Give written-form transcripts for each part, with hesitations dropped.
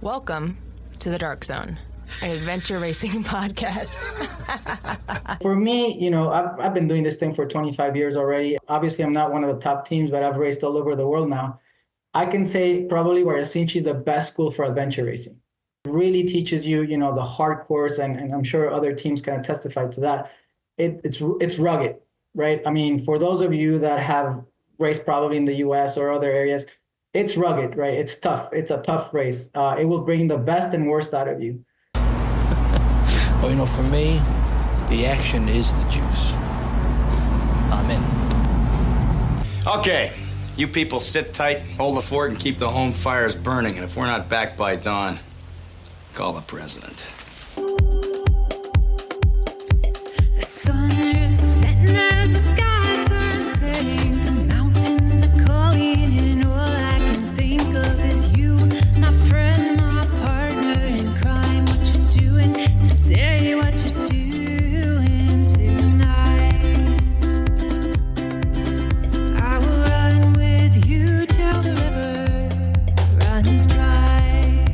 Welcome to the Dark Zone, an adventure racing podcast. For me, I've been doing this thing for 25 years already. Obviously, I'm not one of the top teams, but I've raced all over the world now. I can say probably Huairasinchi is the best school for adventure racing. It really teaches you, the hard course, and I'm sure other teams can testify to that. It's rugged, right? I mean, for those of you that have raced probably in the US or other areas, it's rugged, right? It's tough. It's a tough race. It will bring the best and worst out of you. Well, for me, the action is the juice. I'm in. Okay, you people sit tight, hold the fort, and keep the home fires burning. And if we're not back by dawn, call the president. The sun is setting as the sky turns pink. The mountains are calling, and all I can think of is you, my friend, my partner in crime. What you doing today? What you doing tonight? I will run with you till the river runs dry.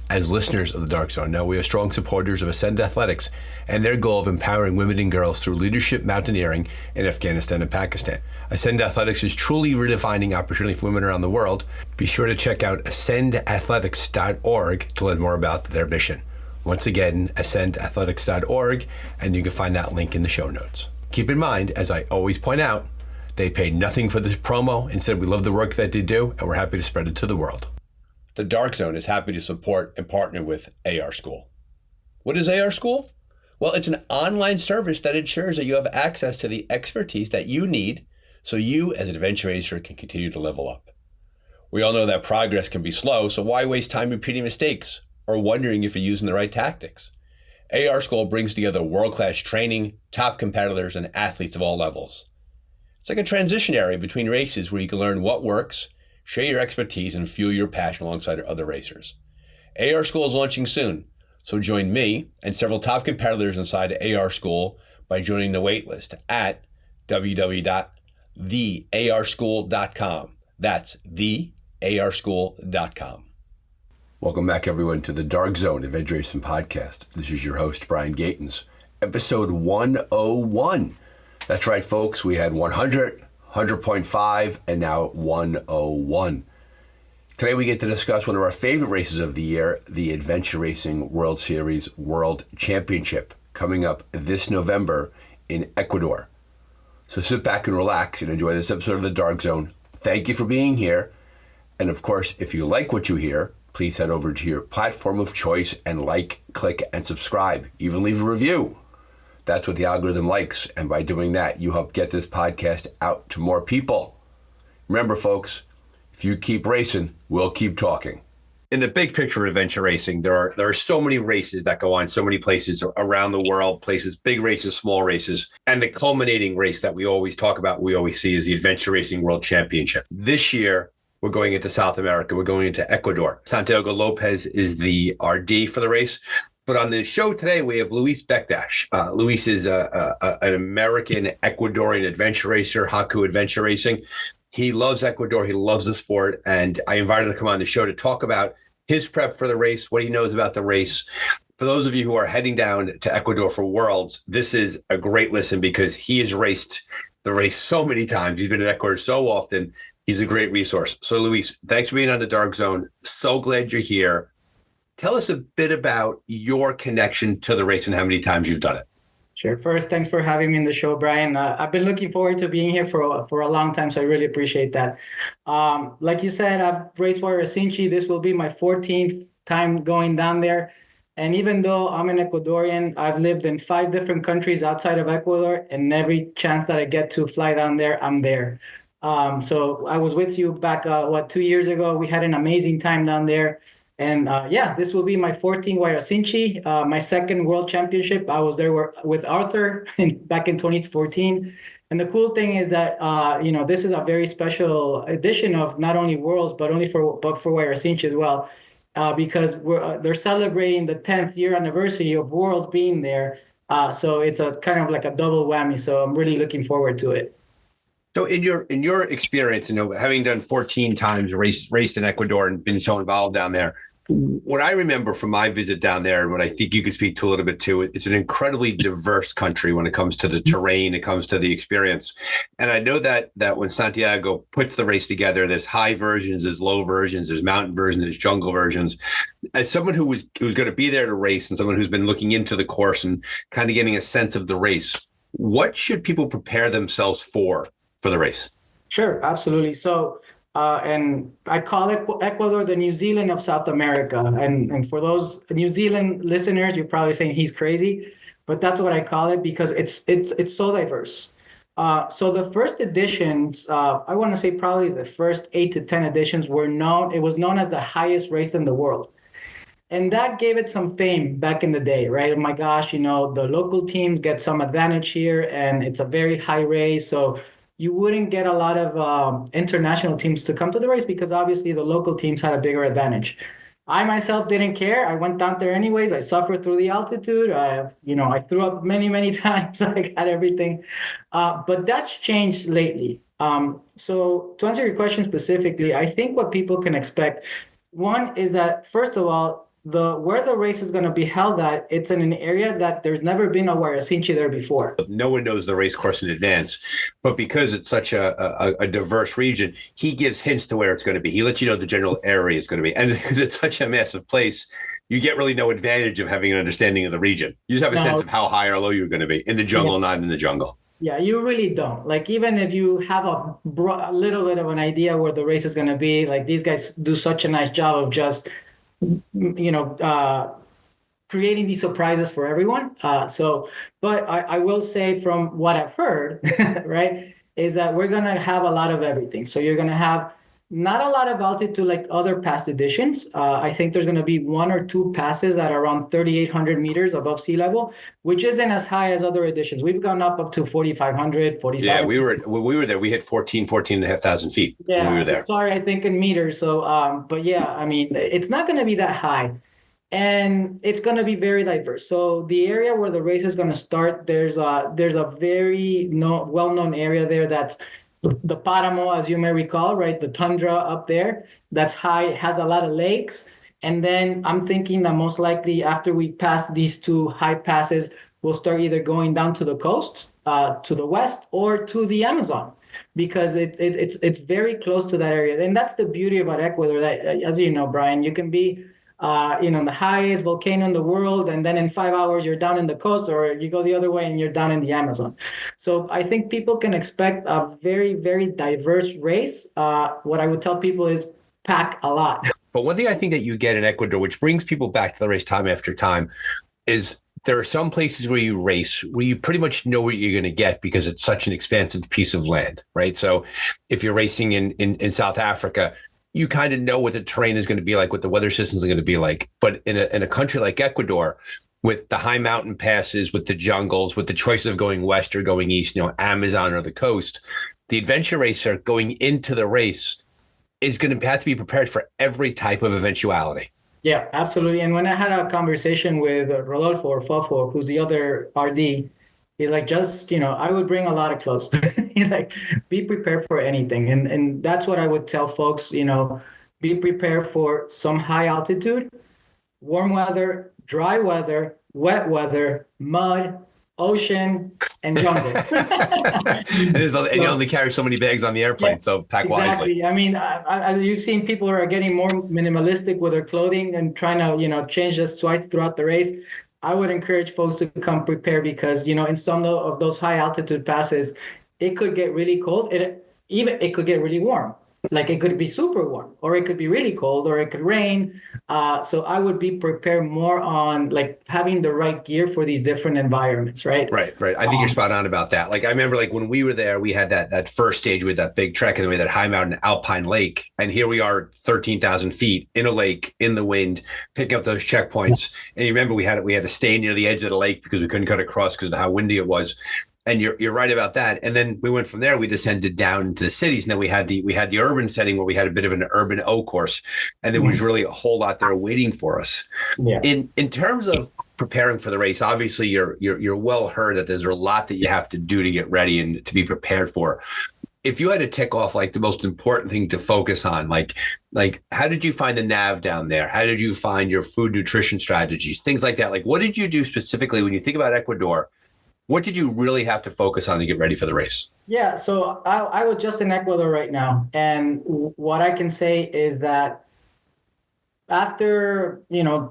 As listeners of the Dark Zone know, we are strong supporters of Ascend Athletics and their goal of empowering women and girls through leadership mountaineering in Afghanistan and Pakistan. Ascend Athletics is truly redefining opportunity for women around the world. Be sure to check out ascendathletics.org to learn more about their mission. Once again, ascendathletics.org, and you can find that link in the show notes. Keep in mind, as I always point out, they pay nothing for this promo. Instead, we love the work that they do, and we're happy to spread it to the world. The Dark Zone is happy to support and partner with AR School. What is AR School? Well, it's an online service that ensures that you have access to the expertise that you need so you as an adventure racer can continue to level up. We all know that progress can be slow, so why waste time repeating mistakes or wondering if you're using the right tactics? AR School brings together world-class training, top competitors, and athletes of all levels. It's like a transition area between races where you can learn what works, share your expertise, and fuel your passion alongside other racers. AR School is launching soon, so join me and several top competitors inside AR School by joining the waitlist at www.thearschool.com. That's thearschool.com. Welcome back, everyone, to the Dark Zone Adventure Racing Podcast. This is your host, Brian Gatens, episode 101. That's right, folks. We had 100, 100.5, and now 101. Today we get to discuss one of our favorite races of the year, the Adventure Racing World Series World Championship, coming up this November in Ecuador. So sit back and relax and enjoy this episode of the Dark Zone. Thank you for being here. And of course, if you like what you hear, please head over to your platform of choice and like, click, and subscribe. Even leave a review. That's what the algorithm likes. And by doing that, you help get this podcast out to more people. Remember, folks, if you keep racing, we'll keep talking. In the big picture of adventure racing, there are so many races that go on, so many places around the world, places, big races, small races. And the culminating race that we always talk about, we always see, is the Adventure Racing World Championship. This year, we're going into South America. We're going into Ecuador. Santiago Lopez is the RD for the race. But on the show today, we have Luis Becdach. Luis is an American Ecuadorian adventure racer, Haku Adventure Racing. He loves Ecuador. He loves the sport. And I invited him to come on the show to talk about his prep for the race, what he knows about the race. For those of you who are heading down to Ecuador for Worlds, this is a great listen because he has raced the race so many times. He's been in Ecuador so often. He's a great resource. So, Luis, thanks for being on the Dark Zone. So glad you're here. Tell us a bit about your connection to the race and how many times you've done it. Sure. First, thanks for having me in the show, Brian. I've been looking forward to being here for a long time, so I really appreciate that. Like you said, I've raced Huairasinchi. This will be my 14th time going down there. And even though I'm an Ecuadorian, I've lived in 5 different countries outside of Ecuador, and every chance that I get to fly down there, I'm there. So I was with you back, 2 years ago. We had an amazing time down there. And this will be my 14th Huairasinchi, my second World Championship. I was there with Arthur back in 2014. And the cool thing is that, this is a very special edition of not only Worlds, but for Huairasinchi as well, because they're celebrating the 10th year anniversary of World being there. So it's a kind of like a double whammy. So I'm really looking forward to it. So in your experience, having done 14 times raced in Ecuador and been so involved down there, what I remember from my visit down there, and what I think you could speak to a little bit too, it's an incredibly diverse country when it comes to the terrain, it comes to the experience. And I know that when Santiago puts the race together, there's high versions, there's low versions, there's mountain versions, there's jungle versions. As someone who's going to be there to race and someone who's been looking into the course and kind of getting a sense of the race, what should people prepare themselves for the race? Sure, absolutely. So, and I call it Ecuador the New Zealand of South America. And for those New Zealand listeners, you're probably saying he's crazy, but that's what I call it because it's so diverse. So the first editions, I want to say probably the first 8 to 10 editions it was known as the highest race in the world. And that gave it some fame back in the day, right? Oh my gosh, the local teams get some advantage here and it's a very high race. So you wouldn't get a lot of international teams to come to the race because obviously the local teams had a bigger advantage. I myself didn't care. I went down there anyways. I suffered through the altitude. I threw up many, many times. I got everything. But that's changed lately. So to answer your question specifically, I think what people can expect, one is that, first of all, where the race is going to be held at, it's in an area that there's never been a Huairasinchi there before. No one knows the race course in advance, but because it's such a diverse region, he gives hints to where it's going to be. He lets you know the general area is going to be. And because it's such a massive place, you get really no advantage of having an understanding of the region. You just have a sense of how high or low you're going to be in the jungle, not in the jungle. Yeah, you really don't. Like, even if you have a little bit of an idea where the race is going to be, like, these guys do such a nice job of just creating these surprises for everyone. But I will say from what I've heard, right, is that we're going to have a lot of everything. So you're going to have not a lot of altitude like other past editions. I think there's going to be 1 or 2 passes at around 3,800 meters above sea level, which isn't as high as other editions. We've gone up to 4,500, 47. Yeah, we were there. We hit 14,500 feet when we were there. Sorry, I think in meters. So, but yeah, I mean, it's not going to be that high. And it's going to be very diverse. So the area where the race is going to start, there's a very well-known area there that's the Páramo, as you may recall, right? The tundra up there, that's high, has a lot of lakes. And then I'm thinking that most likely after we pass these 2 high passes, we'll start either going down to the coast, to the west, or to the Amazon, because it's very close to that area. And that's the beauty about Ecuador, that, as you know, Brian, you can be the highest volcano in the world, and then in 5 hours you're down in the coast, or you go the other way and you're down in the Amazon. So I think people can expect a very, very diverse race. What I would tell people is pack a lot. But one thing I think that you get in Ecuador, which brings people back to the race time after time, is there are some places where you race where you pretty much know what you're going to get because it's such an expansive piece of land, right? So if you're racing in South Africa, you kind of know what the terrain is going to be like, what the weather systems are going to be like. But in a country like Ecuador, with the high mountain passes, with the jungles, with the choice of going west or going east, Amazon or the coast, the adventure racer going into the race is going to have to be prepared for every type of eventuality. Yeah, absolutely. And when I had a conversation with Rodolfo or Fofo, who's the other RD, he's like, I would bring a lot of clothes. He's like, be prepared for anything. And that's what I would tell folks, be prepared for some high altitude, warm weather, dry weather, wet weather, mud, ocean, and jungle. and you only carry so many bags on the airplane, so pack wisely. I mean, as you've seen, people are getting more minimalistic with their clothing and trying to, change this twice throughout the race. I would encourage folks to come prepared because, in some of those high altitude passes, it could get really cold. It could get really warm. Like, it could be super warm, or it could be really cold, or it could rain. So I would be prepared more on like having the right gear for these different environments, right? Right. I think you're spot on about that. Like, I remember when we were there, we had that first stage with that big trek, and then we had that high mountain alpine lake. And here we are 13,000 feet in a lake, in the wind, picking up those checkpoints. And you remember we had to stay near the edge of the lake because we couldn't cut across because of how windy it was. And you're right about that. And then we went from there, we descended down into the cities. And then we had the urban setting where we had a bit of an urban O course. And there was really a whole lot there waiting for us. Yeah. In terms of preparing for the race, obviously you're well heard that there's a lot that you have to do to get ready and to be prepared for. if you had to tick off like the most important thing to focus on, like how did you find the nav down there? How did you find your food nutrition strategies, things like that? Like, what did you do specifically when you think about Ecuador? What did you really have to focus on to get ready for the race? Yeah, so I was just in Ecuador right now, and what I can say is that after,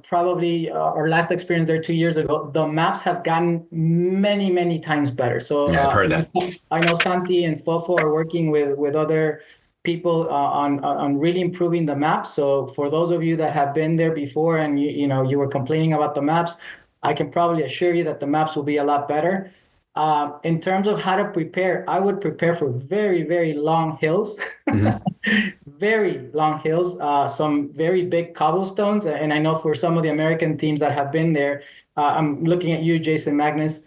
probably our last experience there 2 years ago, the maps have gotten many, many times better. So Yeah, I've heard that. I know Santi and Fofo are working with other people on really improving the maps. So for those of you that have been there before and you were complaining about the maps, I can probably assure you that the maps will be a lot better. In terms of how to prepare, I would prepare for very, very long hills, very long hills, some very big cobblestones. And I know for some of the American teams that have been there, I'm looking at you, Jason Magnus,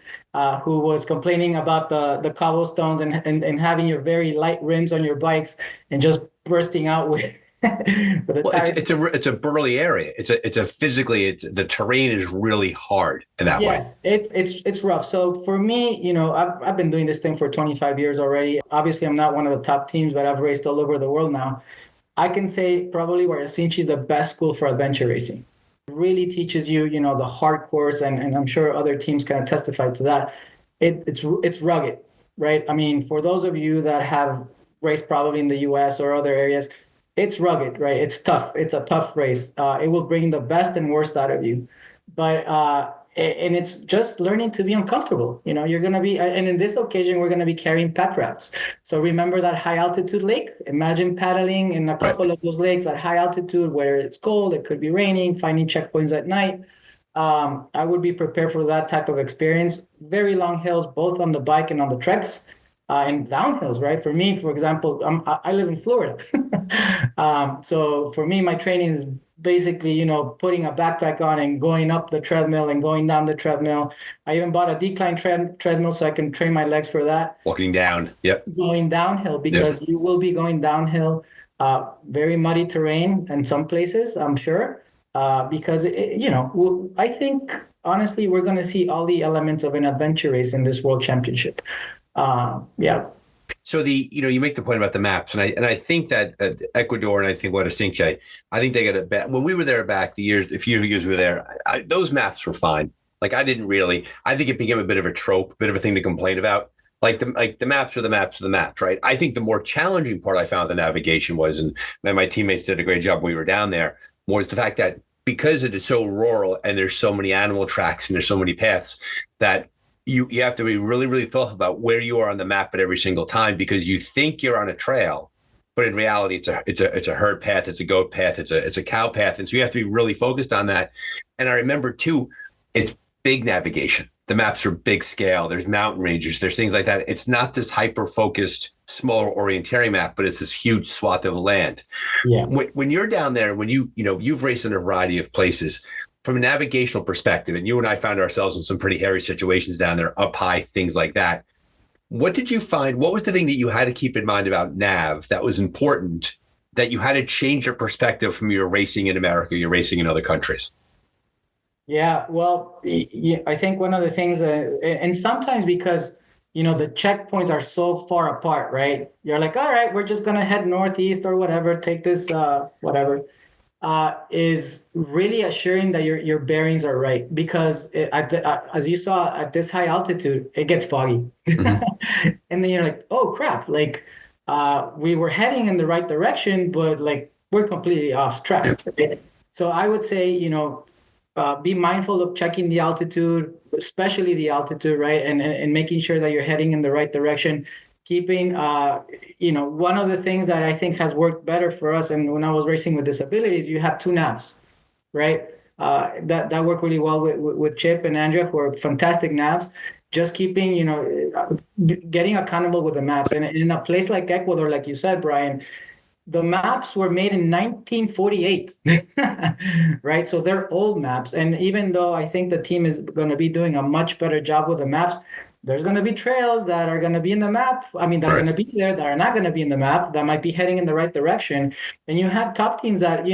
who was complaining about the cobblestones and having your very light rims on your bikes and just bursting out with. Well, it's a burly area. The terrain is really hard in that way. Yes, it's rough. So for me, I've been doing this thing for 25 years already. Obviously, I'm not one of the top teams, but I've raced all over the world now. I can say probably Huairasinchi is the best school for adventure racing. It really teaches you, the hard course, and I'm sure other teams can testify to that. It's rugged, right? I mean, for those of you that have raced probably in the US or other areas, it's rugged, right? It's tough. It's a tough race. It will bring the best and worst out of you. But and it's just learning to be uncomfortable. You're going to be, and in this occasion, we're going to be carrying pack routes. So remember that high altitude lake? Imagine paddling in a couple of those lakes at high altitude where it's cold, it could be raining, finding checkpoints at night. I would be prepared for that type of experience. Very long hills, both on the bike and on the treks. And downhills, right? For me, for example, I live in Florida. So for me, my training is basically, putting a backpack on and going up the treadmill and going down the treadmill. I even bought a decline treadmill so I can train my legs for that. Walking down, yep. Going downhill because you will be going downhill, very muddy terrain in some places, I'm sure, because, I think, honestly, we're going to see all the elements of an adventure race in this World Championship. So you make the point about the maps, and I think that Ecuador and I think Huairasinchi, I think they got a bad. When we were there back a few years we were there, those maps were fine. Like I think it became a bit of a trope, a bit of a thing to complain about. Like the maps are the maps are the maps, right? I think the more challenging part I found the navigation was, and my teammates did a great job when we were down there, was the fact that because it is so rural and there's so many animal tracks and there's so many paths that you have to be really, really thoughtful about where you are on the map at every single time, because you think you're on a trail, but in reality, it's a herd path, it's a goat path, it's a cow path, and so you have to be really focused on that. And I remember too, it's big navigation. The maps are big scale. There's mountain ranges. There's things like that. It's not this hyper focused, smaller orienteering map, but it's this huge swath of land. Yeah. When you're down there, when you've raced in a variety of places. From a navigational perspective, and you and I found ourselves in some pretty hairy situations down there, up high, things like that. What did you find? What was the thing that you had to keep in mind about nav that was important, that you had to change your perspective from your racing in America, you're racing in other countries? Yeah, well, I think one of the things, and sometimes because, the checkpoints are so far apart, right? You're like, all right, we're just going to head northeast or whatever, take this, whatever. Is really assuring that your bearings are right, because as you saw at this high altitude, it gets foggy. Mm-hmm. And then you're like, oh crap, like we were heading in the right direction, but like we're completely off track. Right? So I would say, be mindful of checking the altitude, especially the altitude, right? And making sure that you're heading in the right direction. Keeping, one of the things that I think has worked better for us, and when I was racing with disabilities, you have two navs, right? That worked really well with Chip and Andrea, who are fantastic navs. Just keeping, getting accountable with the maps. And in a place like Ecuador, like you said, Brian, the maps were made in 1948, right? So they're old maps. And even though I think the team is going to be doing a much better job with the maps, there's going to be trails that are going to be in the map. I mean, that are going to be there, that are not going to be in the map, that might be heading in the right direction. And you have top teams that,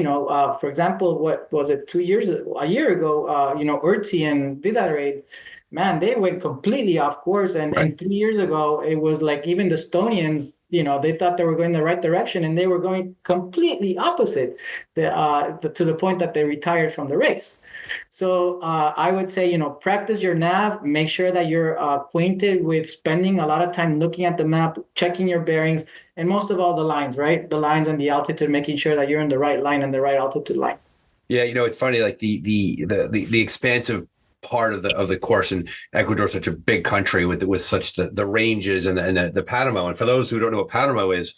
for example, what was it, a year ago, Urtzi and Vidared, man, they went completely off course. And 3 years ago, it was like even the Estonians, they thought they were going the right direction, and they were going completely opposite to the point that they retired from the race. So I would say, practice your nav, make sure that you're acquainted with spending a lot of time looking at the map, checking your bearings, and most of all the lines, right? The lines and the altitude, making sure that you're in the right line and the right altitude line. Yeah, it's funny, like the expansive part of the course, in Ecuador, such a big country with such the ranges and the Páramo. And for those who don't know what Páramo is,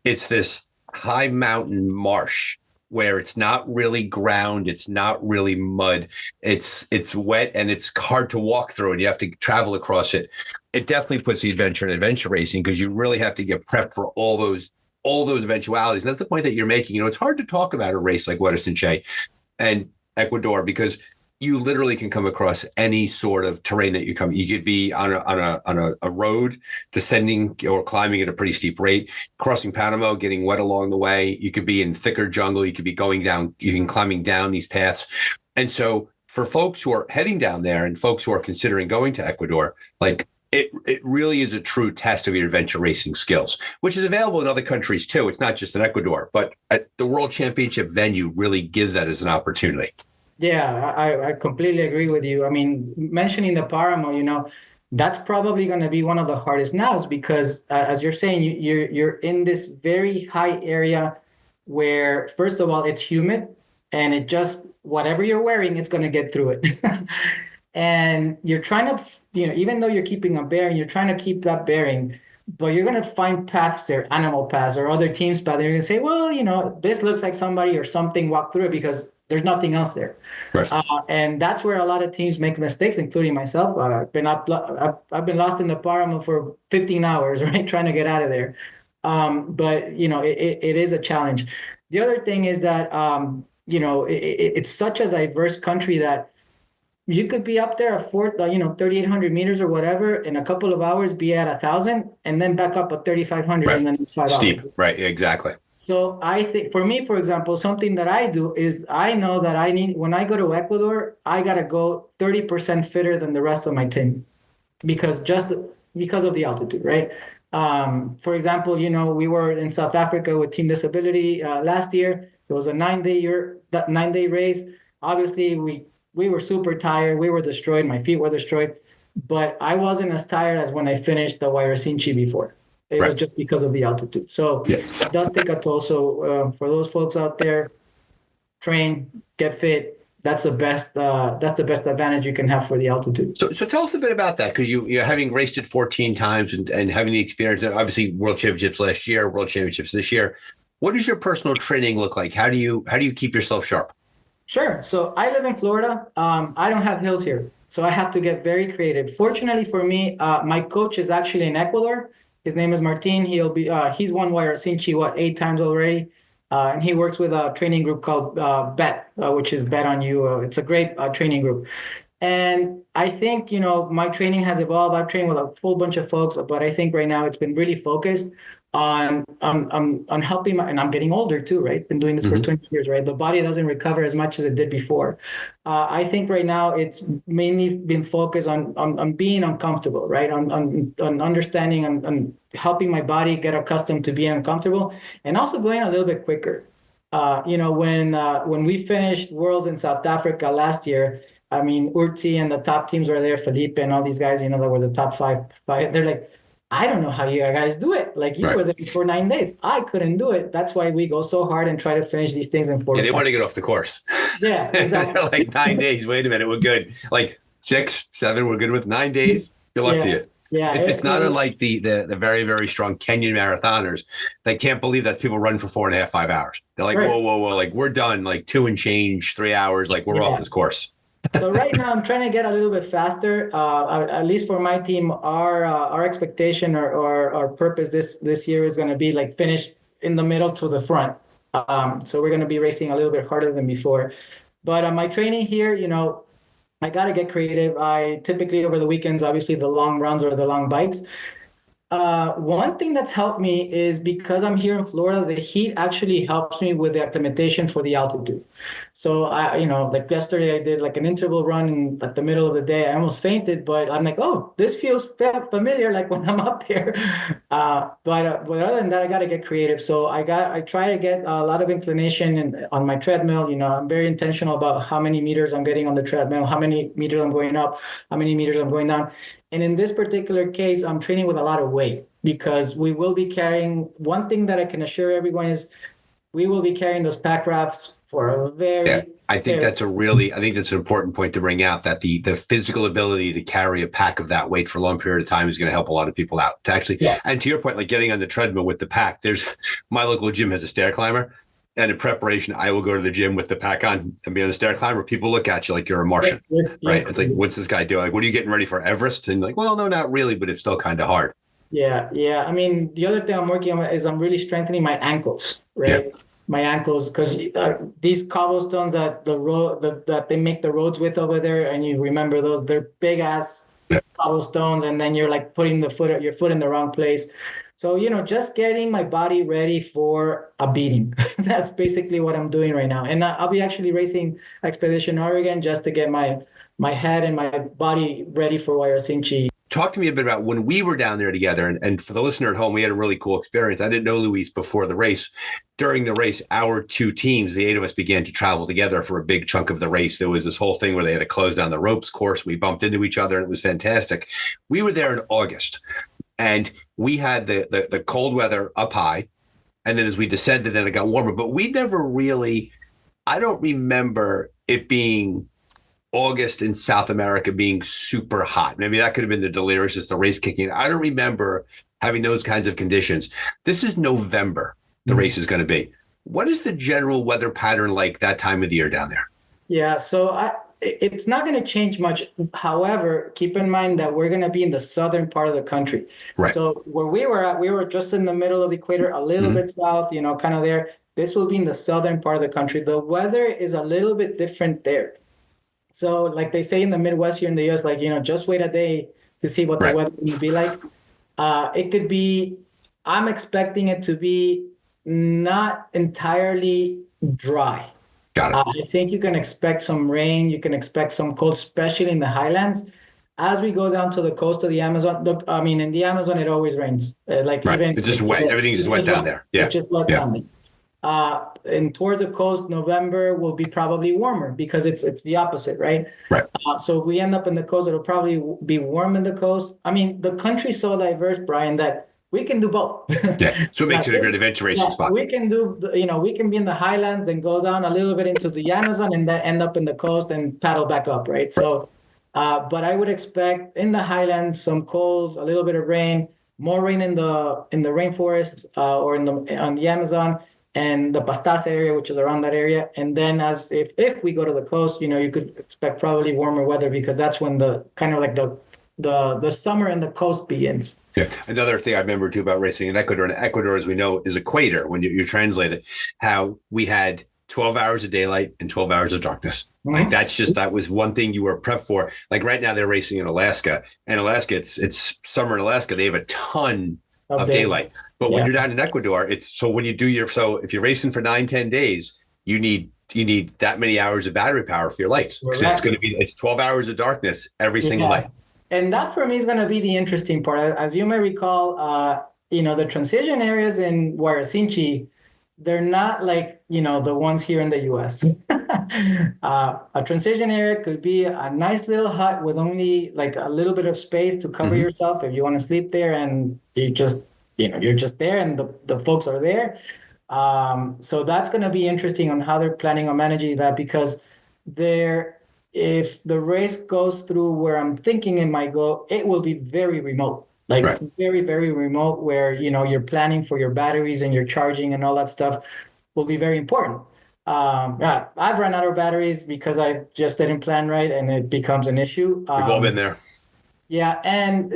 it's this high mountain marsh where it's not really ground, it's not really mud, it's wet and it's hard to walk through, and you have to travel across it. It definitely puts the adventure in adventure racing, because you really have to get prepped for all those eventualities. And that's the point that you're making. It's hard to talk about a race like Huairasinchi and Ecuador, because you literally can come across any sort of terrain that you come. You could be on a road, descending or climbing at a pretty steep rate, crossing Páramo, getting wet along the way. You could be in thicker jungle. You could be going down, you can climbing down these paths. And so for folks who are heading down there and folks who are considering going to Ecuador, like it really is a true test of your adventure racing skills, which is available in other countries too. It's not just in Ecuador, but at the World Championship venue really gives that as an opportunity. Yeah, I completely agree with you. I mean, mentioning the Páramo, that's probably going to be one of the hardest navs, because as you're saying, you're in this very high area where, first of all, it's humid, and it just, whatever you're wearing, it's going to get through it. And you're trying to, even though you're keeping a bearing, you're trying to keep that bearing, but you're going to find paths there, animal paths or other teams' paths. You're going to say, well, this looks like somebody or something walked through it, because there's nothing else there. Right. And that's where a lot of teams make mistakes, including myself. I've been lost in the Páramo for 15 hours, right, trying to get out of there. But it is a challenge. The other thing is that it's such a diverse country that you could be up there at 3,800 meters or whatever in a couple of hours, be at 1,000, and then back up at 3,500, right. And then it's 5 hours. Steep, right? Exactly. So I think for me, for example, something that I do is I know that when I go to Ecuador, I got to go 30% fitter than the rest of my team, because of the altitude, right? For example, we were in South Africa with Team Disability last year. It was a 9-day race. Obviously, we were super tired. We were destroyed. My feet were destroyed, but I wasn't as tired as when I finished the Huairasinchi before. It was just because of the altitude. So it does take a toll. So for those folks out there, train, get fit. That's the best. That's the best advantage you can have for the altitude. So tell us a bit about that, because you're having raced it 14 times and having the experience. Obviously, World Championships last year, World Championships this year. What does your personal training look like? How do you keep yourself sharp? Sure. So I live in Florida. I don't have hills here, so I have to get very creative. Fortunately for me, my coach is actually in Ecuador. His name is Martin. He's won Huairasinchi 8 times already, and he works with a training group called Bet, which is Bet on You. It's a great training group, and I think my training has evolved. I've trained with a full bunch of folks, but I think right now it's been really focused on helping and I'm getting older too, right? Been doing this for 20 years, right? The body doesn't recover as much as it did before. I think right now it's mainly been focused on being uncomfortable, right? On understanding and helping my body get accustomed to being uncomfortable, and also going a little bit quicker. When we finished Worlds in South Africa last year, I mean, Urti and the top teams were there, Felipe and all these guys, that were the top five. They're like, I don't know how you guys do it. Like, you were there for 9 days. I couldn't do it. That's why we go so hard and try to finish these things in 4 Yeah, they want to get off the course. Yeah, exactly. They're like 9 days. Wait a minute, we're good. Like 6, 7, we're good with 9 days. Good luck to you. Yeah, it's not unlike the very, very strong Kenyan marathoners. They can't believe that people run for 4.5, 5 hours. They're like, whoa, like we're done. Like 2 and change, 3 hours. Like we're off this course. So right now I'm trying to get a little bit faster. At least for my team, our expectation or our purpose this year is going to be like finish in the middle to the front. So we're going to be racing a little bit harder than before. But my training here, I got to get creative. I typically over the weekends, obviously the long runs or the long bikes. One thing that's helped me is because I'm here in Florida, the heat actually helps me with the acclimatation for the altitude. So like yesterday, I did like an interval run at the middle of the day. I almost fainted, but I'm like, oh, this feels familiar, like when I'm up here. But other than that, I got to get creative. So I try to get a lot of inclination on my treadmill. I'm very intentional about how many meters I'm getting on the treadmill, how many meters I'm going up, how many meters I'm going down. And in this particular case, I'm training with a lot of weight because we will be carrying, one thing that I can assure everyone is we will be carrying those pack rafts for a very, I think that's an important point to bring out, that the physical ability to carry a pack of that weight for a long period of time is going to help a lot of people out to actually, and to your point, like getting on the treadmill with the pack, my local gym has a stair climber. And in preparation, I will go to the gym with the pack on and be on the stair climber. People look at you like you're a Martian, right? It's like, what's this guy doing? Like, what are you getting ready for, Everest? And like, well, no, not really, but it's still kind of hard. Yeah. I mean, the other thing I'm working on is I'm really strengthening my ankles, right? Yeah. My ankles, because these cobblestones that they make the roads with over there, and you remember those, they're big ass cobblestones, and then you're like putting your foot in the wrong place. So, just getting my body ready for a beating. That's basically what I'm doing right now. And I'll be actually racing Expedition Oregon just to get my head and my body ready for Huairasinchi. Talk to me a bit about when we were down there together. And for the listener at home, we had a really cool experience. I didn't know Luis before the race. During the race, our two teams, the 8 of us, began to travel together for a big chunk of the race. There was this whole thing where they had to close down the ropes course. We bumped into each other, and it was fantastic. We were there in August. And we had the cold weather up high. And then as we descended, then it got warmer. But we never really, I don't remember it being August in South America being super hot. Maybe that could have been the delirious, just the race kicking. I don't remember having those kinds of conditions. This is November, the race is going to be. What is the general weather pattern like that time of the year down there? Yeah, so it's not going to change much. However, keep in mind that we're going to be in the southern part of the country. Right. So where we were at, we were just in the middle of the equator, a little bit south, kind of there. This will be in the southern part of the country. The weather is a little bit different there. So like they say in the Midwest here in the US, like, just wait a day to see what the weather will be like. It could be, I'm expecting it to be not entirely dry. Got it. I think you can expect some rain. You can expect some cold, especially in the highlands. As we go down to the coast of the Amazon, look, I mean, in the Amazon, it always rains. Even it's just wet. Everything's just wet down there. Yeah. It's just wet down there. And towards the coast, November will be probably warmer because it's the opposite, right? Right. So if we end up in the coast, it'll probably be warm in the coast. I mean, the country's so diverse, Brian, that we can do both. Yeah, so it makes it a great adventure racing spot. We can do, we can be in the highlands and go down a little bit into the Amazon and then end up in the coast and paddle back up, right? So, but I would expect in the highlands some cold, a little bit of rain, more rain in the rainforest or on the Amazon and the Pastas area, which is around that area. And then if we go to the coast, you could expect probably warmer weather because that's when the kind of like the summer and the coast begins. Yeah. Another thing I remember too about racing in Ecuador, and Ecuador, as we know, is equator when you translate it, how we had 12 hours of daylight and 12 hours of darkness. Like that was one thing you were prepped for. Like right now they're racing in Alaska, and Alaska, it's summer in Alaska. They have a ton of daylight. But when you're down in Ecuador, if you're racing for 9-10 days, you need that many hours of battery power for your lights. Because it's 12 hours of darkness every single night. And that for me is going to be the interesting part. As you may recall, the transition areas in Huairasinchi, they're not like, the ones here in the US. A transition area could be a nice little hut with only like a little bit of space to cover yourself if you want to sleep there, and you're just there and the folks are there. So that's going to be interesting on how they're planning on managing that, because if the race goes through where I'm thinking it might go, it will be very remote, very, very remote, where, you're planning for your batteries and your charging and all that stuff will be very important. I've run out of batteries because I just didn't plan right, and it becomes an issue. We've all been there. Yeah, and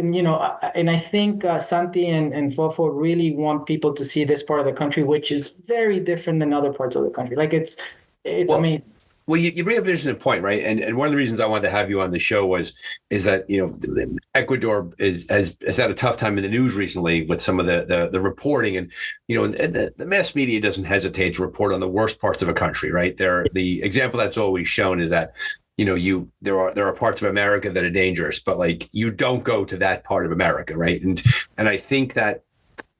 I think Santi and Fofo really want people to see this part of the country, which is very different than other parts of the country. Like it's amazing. Well, you bring up an interesting point, right? And one of the reasons I wanted to have you on the show is that Ecuador has had a tough time in the news recently with some of the reporting, and the mass media doesn't hesitate to report on the worst parts of a country, right? The example that's always shown is that there are parts of America that are dangerous, but like you don't go to that part of America, right? And I think that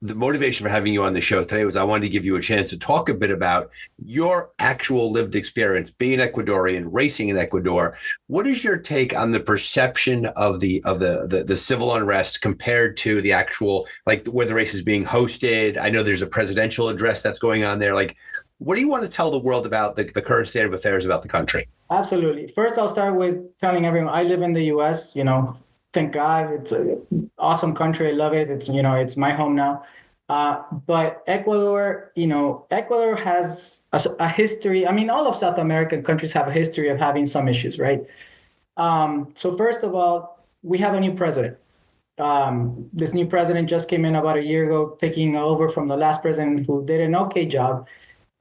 the motivation for having you on the show today was I wanted to give you a chance to talk a bit about your actual lived experience being Ecuadorian, racing in Ecuador. What is your take on the perception of the civil unrest compared to the actual, like where the race is being hosted? I know there's a presidential address that's going on there. Like, what do you want to tell the world about the current state of affairs about the country? Absolutely. First, I'll start with telling everyone I live in the U.S. Thank God, it's an awesome country. I love it. It's my home now. But Ecuador, Ecuador has a history. I mean, all of South American countries have a history of having some issues, right? So first of all, we have a new president. This new president just came in about a year ago, taking over from the last president who did an okay job.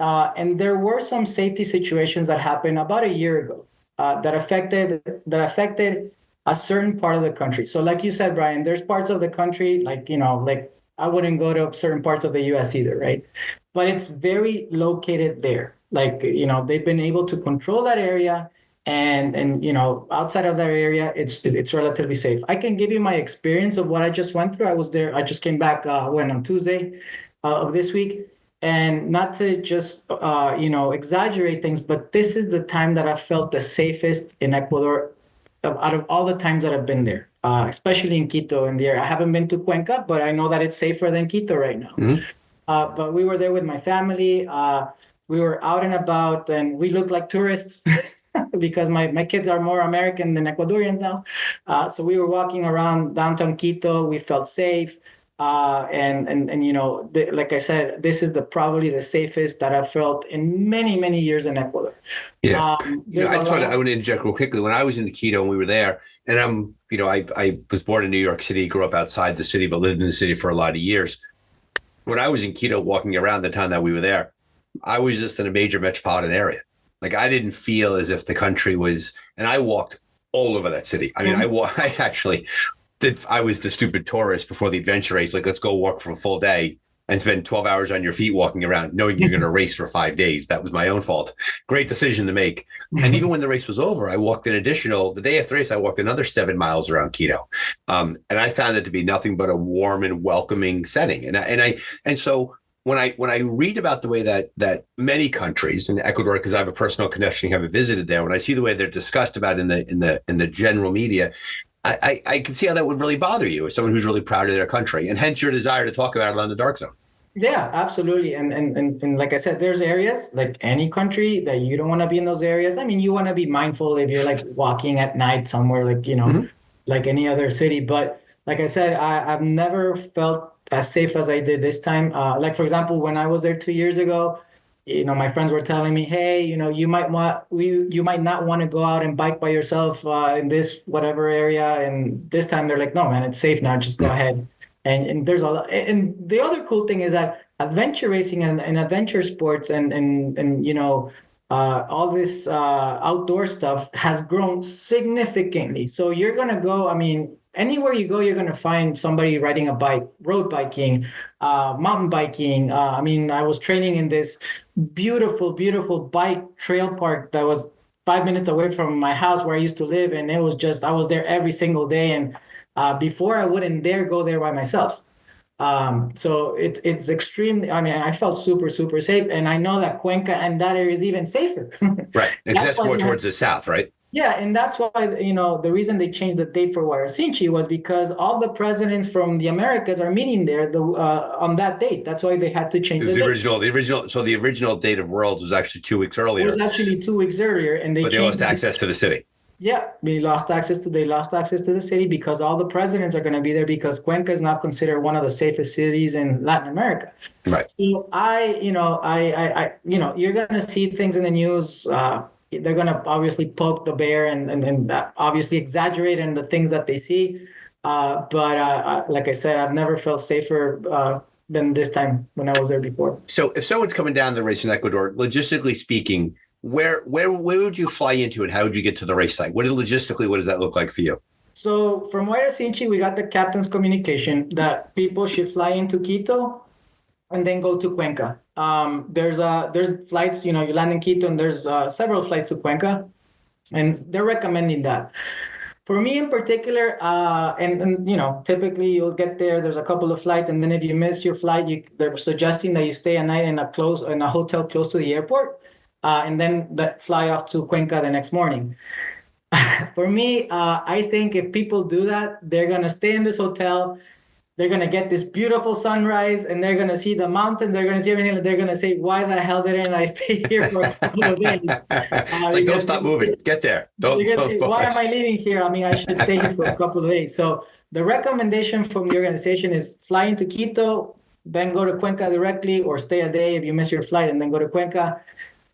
And there were some safety situations that happened about a year ago that affected a certain part of the country. So like you said, Brian, there's parts of the country, like I wouldn't go to certain parts of the US either, right? But it's very located there. Like, they've been able to control that area and outside of that area, it's relatively safe. I can give you my experience of what I just went through. I was there. I just came back on Tuesday of this week. And not to just, exaggerate things, but this is the time that I felt the safest in Ecuador out of all the times that I've been there, especially in Quito in the area. I haven't been to Cuenca, but I know that it's safer than Quito right now. Mm-hmm. But we were there with my family. We were out and about, and we looked like tourists because my kids are more American than Ecuadorians now. So we were walking around downtown Quito. We felt safe. Like I said, this is probably the safest that I've felt in many, many years in Ecuador. Yeah. I want to interject real quickly. When I was in Quito and we were there, and I was born in New York City, grew up outside the city, but lived in the city for a lot of years. When I was in Quito walking around the time that we were there, I was just in a major metropolitan area. Like I didn't feel as if the country was, and I walked all over that city. I mean, I was the stupid tourist before the adventure race. Like, let's go walk for a full day and spend 12 hours on your feet walking around, knowing you're going to race for 5 days. That was my own fault. Great decision to make. And even when the race was over, I walked the day after the race, I walked another 7 miles around Quito. And I found it to be nothing but a warm and welcoming setting. And so when I read about the way that many countries in Ecuador, because I have a personal connection, having visited there, when I see the way they're discussed about in the general media, I can see how that would really bother you as someone who's really proud of their country, and hence your desire to talk about it on the Dark Zone. Yeah, absolutely. And like I said, there's areas like any country that you don't want to be in those areas. I mean, you want to be mindful if you're like walking at night somewhere, like, like any other city. But like I said, I've never felt as safe as I did this time. Like, for example, when I was there 2 years ago, my friends were telling me, hey, you might not want to go out and bike by yourself in this whatever area. And this time they're like, no, man, it's safe now. Just go ahead. And there's a lot. And the other cool thing is that adventure racing and adventure sports and all this outdoor stuff has grown significantly. So you're going to go, I mean, anywhere you go, you're going to find somebody riding a bike, road biking, mountain biking. I mean, I was training in this beautiful, beautiful bike trail park that was 5 minutes away from my house where I used to live. And it was just, I was there every single day. And before I wouldn't dare go there by myself. So it's extremely, I mean, I felt super, super safe. And I know that Cuenca and that area is even safer. Right. That's more towards the south, right? Yeah, and that's why, the reason they changed the date for Huairasinchi was because all the presidents from the Americas are meeting there on that date. That's why they had to change the date. So the original date of Worlds was actually 2 weeks earlier. It was actually 2 weeks earlier, and they lost access to the city. Yeah, they lost access to the city because all the presidents are going to be there because Cuenca is now considered one of the safest cities in Latin America. Right. So you're going to see things in the news. They're going to obviously poke the bear and obviously exaggerate in the things that they see. But like I said, I've never felt safer than this time when I was there before. So if someone's coming down the race in Ecuador, logistically speaking, where would you fly into and how would you get to the race site? What does that look like for you? So from Huairasinchi, we got the captain's communication that people should fly into Quito and then go to Cuenca. There's flights, you land in Quito and there's several flights to Cuenca, and they're recommending that. For me in particular, and typically you'll get there. There's a couple of flights, and then if you miss your flight, they're suggesting that you stay a night in a hotel close to the airport, and then fly off to Cuenca the next morning. For me, I think if people do that, they're gonna stay in this hotel. They're gonna get this beautiful sunrise, and they're gonna see the mountains. They're gonna see everything. They're gonna say, "Why the hell didn't I stay here for a couple of days?" Don't stop moving. Get there. Don't say, why am I leaving here? I mean, I should stay here for a couple of days. So the recommendation from the organization is fly into Quito, then go to Cuenca directly, or stay a day if you miss your flight, and then go to Cuenca.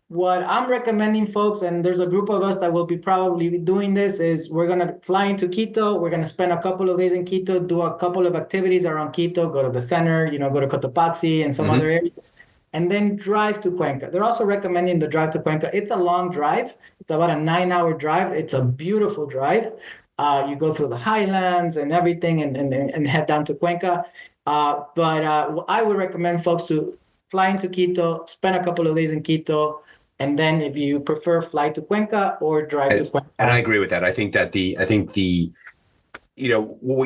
What I'm recommending, folks, and there's a group of us that will be probably doing this, is we're going to fly into Quito. We're going to spend a couple of days in Quito, do a couple of activities around Quito, go to the center, go to Cotopaxi and some other areas, and then drive to Cuenca. They're also recommending the drive to Cuenca. It's a long drive. It's about a 9-hour drive. It's a beautiful drive. You go through the highlands and everything and head down to Cuenca. But I would recommend folks to fly into Quito, spend a couple of days in Quito, and then if you prefer, fly to Cuenca or drive to Cuenca. And I agree with that. I think what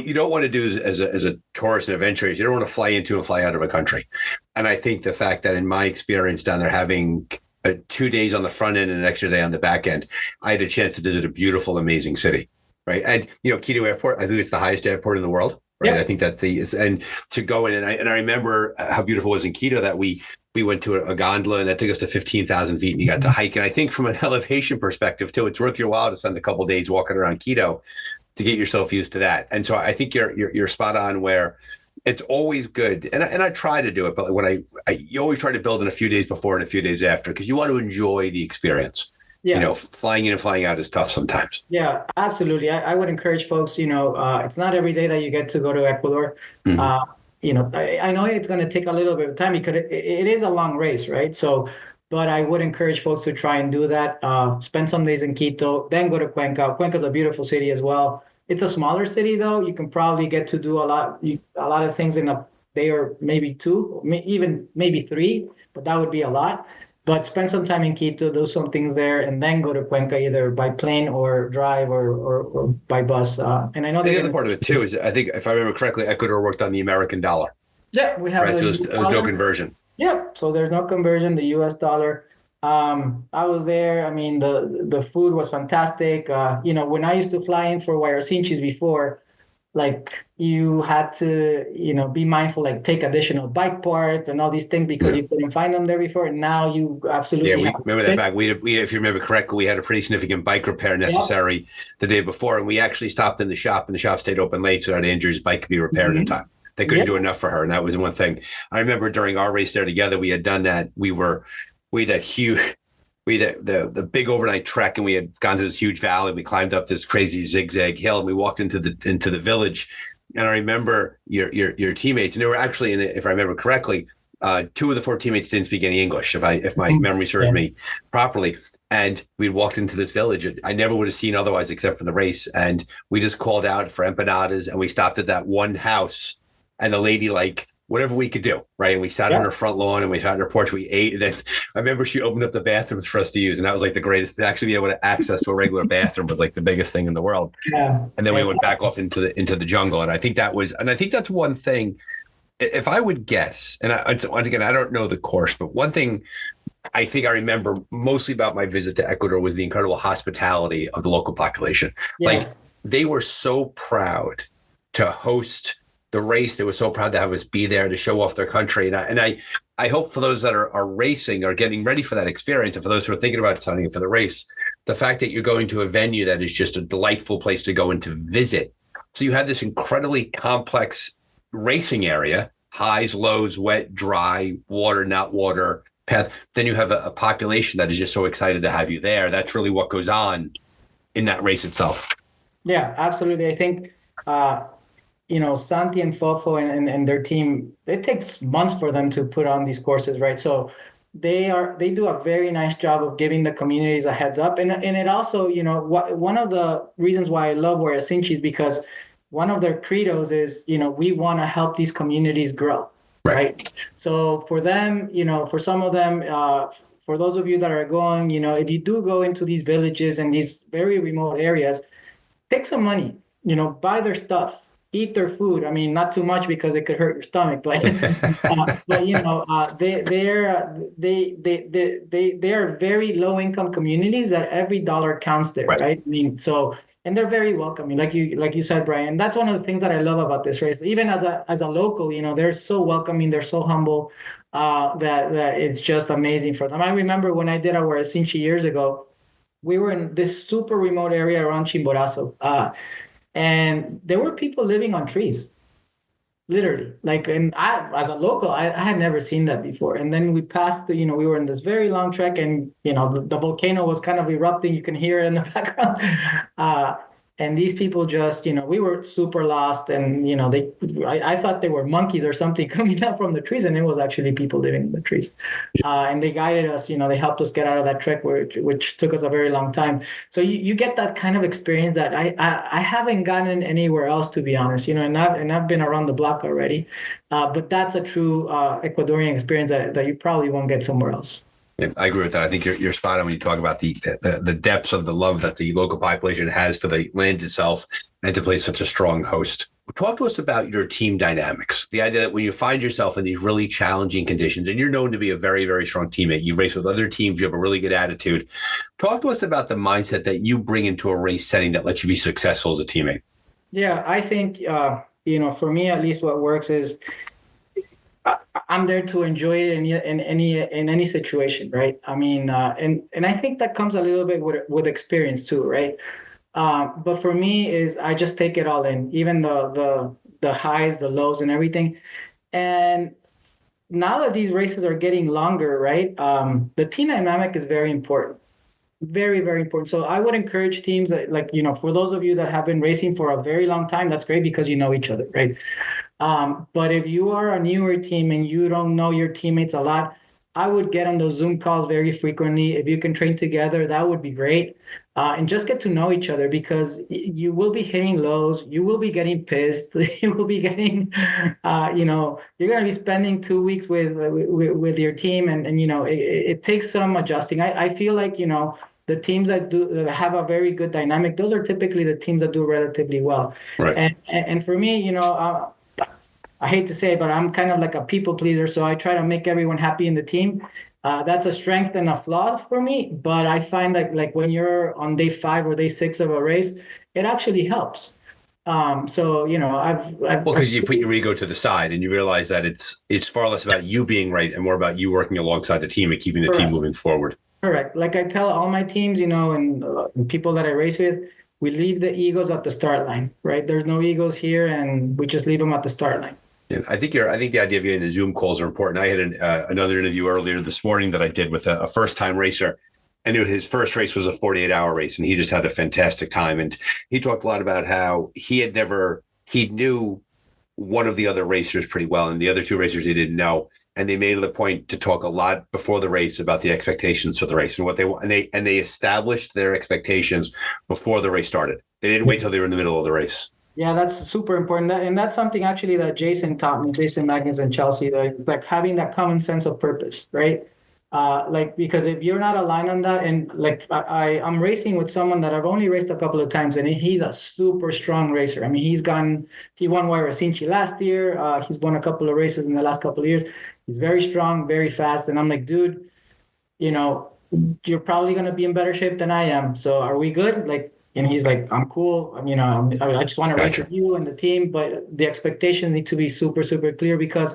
you don't want to do as a tourist and adventurer is you don't want to fly into and fly out of a country. And I think the fact that in my experience down there, having 2 days on the front end and an extra day on the back end, I had a chance to visit a beautiful, amazing city. Right. And, Quito Airport, I think it's the highest airport in the world. Right. Yep. I think that and to go in and I remember how beautiful it was in Quito that we went to a gondola and that took us to 15,000 feet and you got to hike. And I think from an elevation perspective too, it's worth your while to spend a couple of days walking around Quito to get yourself used to that. And so I think you're spot on where it's always good. And I try to do it, but when you always try to build in a few days before and a few days after, because you want to enjoy the experience. Yeah. Flying in and flying out is tough sometimes. Yeah, absolutely. I would encourage folks, it's not every day that you get to go to Ecuador. Mm-hmm. I know it's going to take a little bit of time because it is a long race, right? So, but I would encourage folks to try and do that. Spend some days in Quito, then go to Cuenca. Cuenca is a beautiful city as well. It's a smaller city, though. You can probably get to do a lot of things in a day or maybe two, even maybe three, but that would be a lot. But spend some time in Quito, do some things there, and then go to Cuenca either by plane or drive or by bus. And I know the other part of it too is I think if I remember correctly, Ecuador worked on the American dollar. Yeah, we have. Right, so there's no conversion. Yeah, so there's no conversion. The U.S. dollar. I was there. I mean, the food was fantastic. When I used to fly in for Huairasinchis before, like you had to, be mindful, like take additional bike parts and all these things because you couldn't find them there before. And now you absolutely. Yeah, we remember that back. We if you remember correctly, we had a pretty significant bike repair necessary the day before, and we actually stopped in the shop, and the shop stayed open late so that Andrew's bike could be repaired in time. They couldn't do enough for her, and that was one thing. I remember during our race there together, we had done that. We had that huge. We had the big overnight trek, and we had gone to this huge valley. We climbed up this crazy zigzag hill, and we walked into the village. And I remember your teammates, and they were actually, if I remember correctly, 2 of the 4 teammates didn't speak any English, if my memory serves me properly. And we walked into this village. I never would have seen otherwise except for the race. And we just called out for empanadas, and we stopped at that one house, and the lady whatever we could do, right? And we sat on her front lawn and we sat on her porch, we ate. And then I remember she opened up the bathrooms for us to use. And that was like the greatest, to actually be able to access to a regular bathroom was like the biggest thing in the world. Yeah. And then we went back off into the jungle. And I think that's one thing, if I would guess, and once again, I don't know the course, but one thing I think I remember mostly about my visit to Ecuador was the incredible hospitality of the local population. Yes. Like they were so proud to host the race. They were so proud to have us be there to show off their country. And I hope for those that are racing or getting ready for that experience, and for those who are thinking about signing up for the race, the fact that you're going to a venue that is just a delightful place to go and to visit. So you have this incredibly complex racing area, highs, lows, wet, dry, water, not water, path. Then you have a population that is just so excited to have you there. That's really what goes on in that race itself. Yeah, absolutely. I think, Santi and Fofo and their team, it takes months for them to put on these courses, right? So they do a very nice job of giving the communities a heads up. And it also, one of the reasons why I love Huairasinchi is because one of their credos is, we want to help these communities grow, right? So for them, for some of them, for those of you that are going, if you do go into these villages and these very remote areas, take some money, buy their stuff, eat their food. I mean, not too much because it could hurt your stomach, but they are very low income communities that every dollar counts there, right? I mean, and they're very welcoming, like you said, Brian. And that's one of the things that I love about this race. Even as a local, they're so welcoming, they're so humble, that it's just amazing for them. I remember when I did our Huairasinchi years ago, we were in this super remote area around Chimborazo. And there were people living on trees, literally. And I, as a local, I had never seen that before. And then we passed, we were in this very long trek, and the volcano was kind of erupting. You can hear it in the background. And these people just, we were super lost, and I thought they were monkeys or something coming up from the trees, and it was actually people living in the trees. And they guided us, they helped us get out of that trek, which took us a very long time. So you get that kind of experience that I haven't gotten anywhere else, to be honest. And I've been around the block already, but that's a true Ecuadorian experience that you probably won't get somewhere else. Yeah, I agree with that. I think you're spot on when you talk about the depths of the love that the local population has for the land itself and to play such a strong host. Talk to us about your team dynamics. The idea that when you find yourself in these really challenging conditions, and you're known to be a very, very strong teammate, you race with other teams, you have a really good attitude. Talk to us about the mindset that you bring into a race setting that lets you be successful as a teammate. Yeah, I think, for me, at least what works is I'm there to enjoy it in any situation, right? I mean, and I think that comes a little bit with experience too, right? But for me is I just take it all in, even the highs, the lows, and everything. And now that these races are getting longer, right? The team dynamic is very important. Very, very important. So I would encourage teams that, for those of you that have been racing for a very long time, that's great because you know each other, right? But if you are a newer team and you don't know your teammates a lot, I would get on those Zoom calls very frequently. If you can train together, that would be great. And just get to know each other, because you will be hitting lows. You will be getting pissed. You will be getting, you're going to be spending 2 weeks with your team. And it takes some adjusting. I feel like, the teams that have a very good dynamic, those are typically the teams that do relatively well. Right. And for me, I hate to say it, but I'm kind of like a people pleaser. So I try to make everyone happy in the team. That's a strength and a flaw for me. But I find like when you're on day 5 or day 6 of a race, it actually helps. Because you put your ego to the side and you realize that it's far less about you being right and more about you working alongside the team and keeping the team moving forward. Correct. Like I tell all my teams, and people that I race with, we leave the egos at the start line, right? There's no egos here, and we just leave them at the start line. Yeah, I think the idea of getting the Zoom calls are important. I had another interview earlier this morning that I did with a first-time racer, and his first race was a 48-hour race, and he just had a fantastic time. And he talked a lot about how he knew one of the other racers pretty well, and the other 2 racers he didn't know. And they made it a point to talk a lot before the race about the expectations of the race and what they want. And they established their expectations before the race started. They didn't wait till they were in the middle of the race. Yeah, that's super important. And that's something actually that Jason taught me, Jason Magnus and Chelsea, that it's like having that common sense of purpose, right? Because if you're not aligned on that, and I'm racing with someone that I've only raced a couple of times, and he's a super strong racer. I mean, he won Huairasinchi last year. He's won a couple of races in the last couple of years. He's very strong, very fast. And I'm like, dude, you're probably going to be in better shape than I am. So are we good? And he's like, I'm cool. I just want to race with you and the team, but the expectations need to be super, super clear, because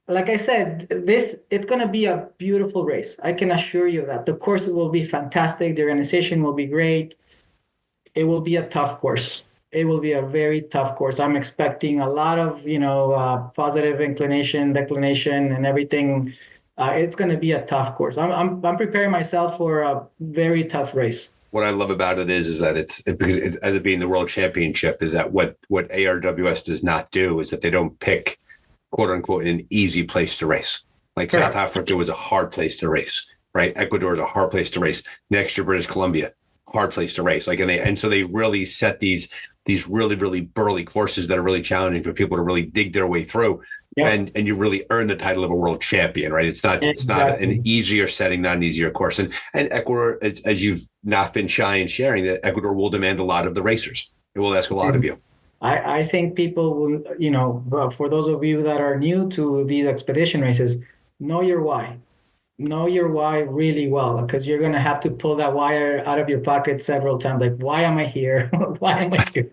like I said, it's going to be a beautiful race. I can assure you that. The course will be fantastic. The organization will be great. It will be a tough course. It will be a very tough course. I'm expecting a lot of, positive declination, and everything. It's going to be a tough course. I'm preparing myself for a very tough race. What I love about it is that because as it being the World Championship, is that what ARWS does not do is that they don't pick, quote unquote, an easy place to race. Like Correct. South Africa was a hard place to race, right? Ecuador is a hard place to race. Next year, British Columbia, hard place to race. Like, and so they really set these really, really burly courses that are really challenging for people to really dig their way through. Yep. And you really earn the title of a world champion, right? It's not an easier setting, not an easier course. And Ecuador, as you've not been shy in sharing, that Ecuador will demand a lot of the racers. It will ask a lot of you. I think people will, for those of you that are new to these expedition races, know your why. Know your why really well, because you're going to have to pull that wire out of your pocket several times. Like, why am I here? Why am I here?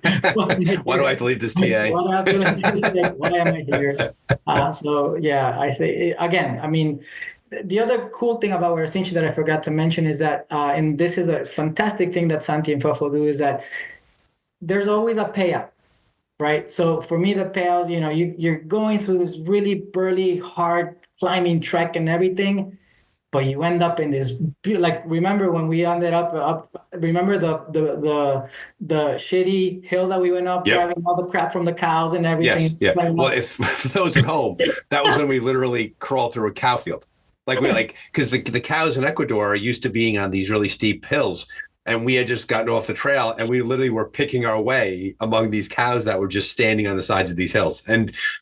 Why do I have to leave this TA? Why am I here? So, yeah, I think, again, I mean, the other cool thing about Huairasinchi that I forgot to mention is that, and this is a fantastic thing that Santi and Fafo do, is that there's always a payout. Right. So for me, the payout, you're going through this really burly, hard climbing trek and everything, but you end up in this, like, remember when we ended up remember the shitty hill that we went up, driving all the crap from the cows and everything. Yes. Yeah. Well, for those at home, that was when we literally crawled through a cow field. Because the cows in Ecuador are used to being on these really steep hills. And we had just gotten off the trail, and we literally were picking our way among these cows that were just standing on the sides of these hills.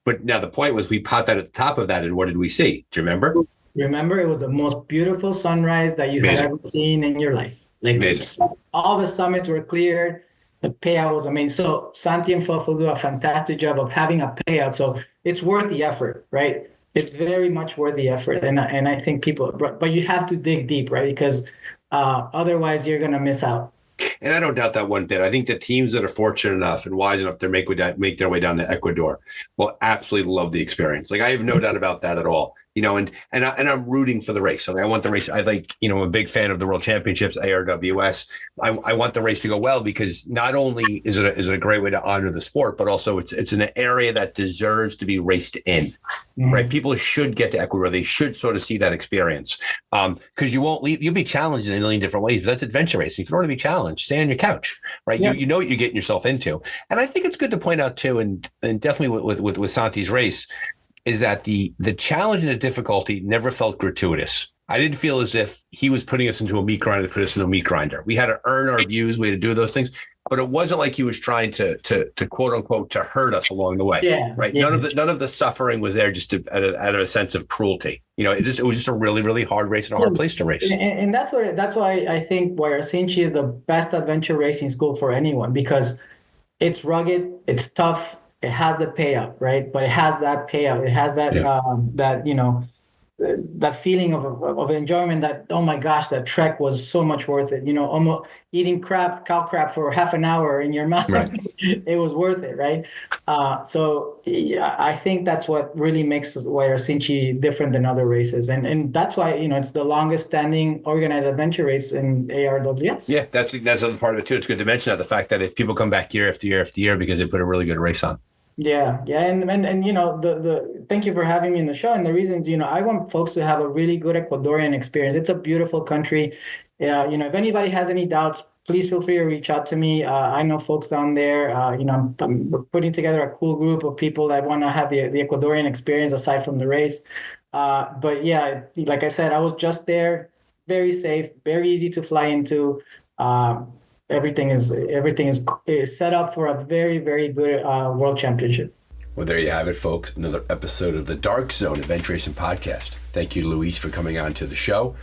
But now the point was, we popped out at the top of that, and what did we see? Do you remember? Remember, it was the most beautiful sunrise that you had ever seen in your life. Like, amazing. All the summits were cleared. The payout was amazing. So Santi and Fofo do a fantastic job of having a payout. So it's worth the effort, right? It's very much worth the effort. And I think people, but you have to dig deep, right? Because otherwise, you're going to miss out. And I don't doubt that one bit. I think the teams that are fortunate enough and wise enough to make their way down to Ecuador will absolutely love the experience. Like, I have no doubt about that at all. And I'm rooting for the race. I want the race. I'm a big fan of the World Championships, ARWS. I want the race to go well, because not only is it a great way to honor the sport, but also it's an area that deserves to be raced in, right? People should get to Ecuador. They should sort of see that experience, because you won't leave. You'll be challenged in a million different ways, but that's adventure racing. If you don't want to be challenged, stay on your couch, right? Yeah. You know what you're getting yourself into. And I think it's good to point out too, and definitely with Santi's race, is that the challenge and the difficulty never felt gratuitous. I didn't feel as if he was putting us into a meat grinder to put us into a meat grinder. We had to earn our views. We had to do those things, but it wasn't like he was trying to quote unquote to hurt us along the way. Yeah, right. Yeah. None of the suffering was there just out of a sense of cruelty. It was just a really, really hard race and a hard place to race. And that's why I think Huairasinchi is the best adventure racing school for anyone, because it's rugged, it's tough. It has the payout, right? But it has that payout. It has that that feeling of enjoyment. That, oh my gosh, that trek was so much worth it. Almost eating cow crap for half an hour in your mouth. Right. It was worth it, right? So yeah, I think that's what really makes Huairasinchi different than other races, and that's why it's the longest standing organized adventure race in ARWS. Yeah, that's another part of it too. It's good to mention that, the fact that if people come back year after year after year because they put a really good race on. Yeah, and the thank you for having me in the show. And the reason, I want folks to have a really good Ecuadorian experience. It's a beautiful country. If anybody has any doubts, please feel free to reach out to me. I know folks down there. I'm putting together a cool group of people that want to have the Ecuadorian experience aside from the race. But yeah, like I said, I was just there. Very safe, very easy to fly into. Everything is set up for a very, very good World Championship. Well, there you have it, folks. Another episode of the Dark Zone Adventure Racing Podcast. Thank you, Luis, for coming on to the show.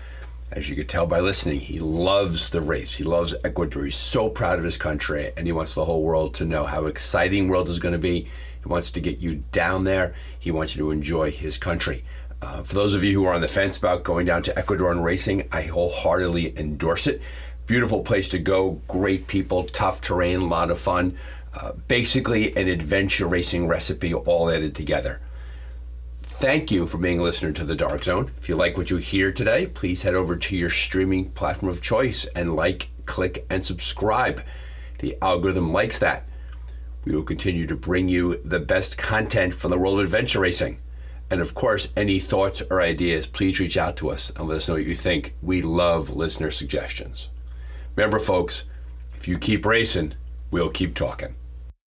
As you could tell by listening, he loves the race. He loves Ecuador. He's so proud of his country, and he wants the whole world to know how exciting world is going to be. He wants to get you down there. He wants you to enjoy his country. For those of you who are on the fence about going down to Ecuador and racing, I wholeheartedly endorse it. Beautiful place to go, great people, tough terrain, a lot of fun. Basically an adventure racing recipe all added together. Thank you for being a listener to The Dark Zone. If you like what you hear today, please head over to your streaming platform of choice and like, click, and subscribe. The algorithm likes that. We will continue to bring you the best content from the world of adventure racing. And of course, any thoughts or ideas, please reach out to us and let us know what you think. We love listener suggestions. Remember, folks, if you keep racing, we'll keep talking.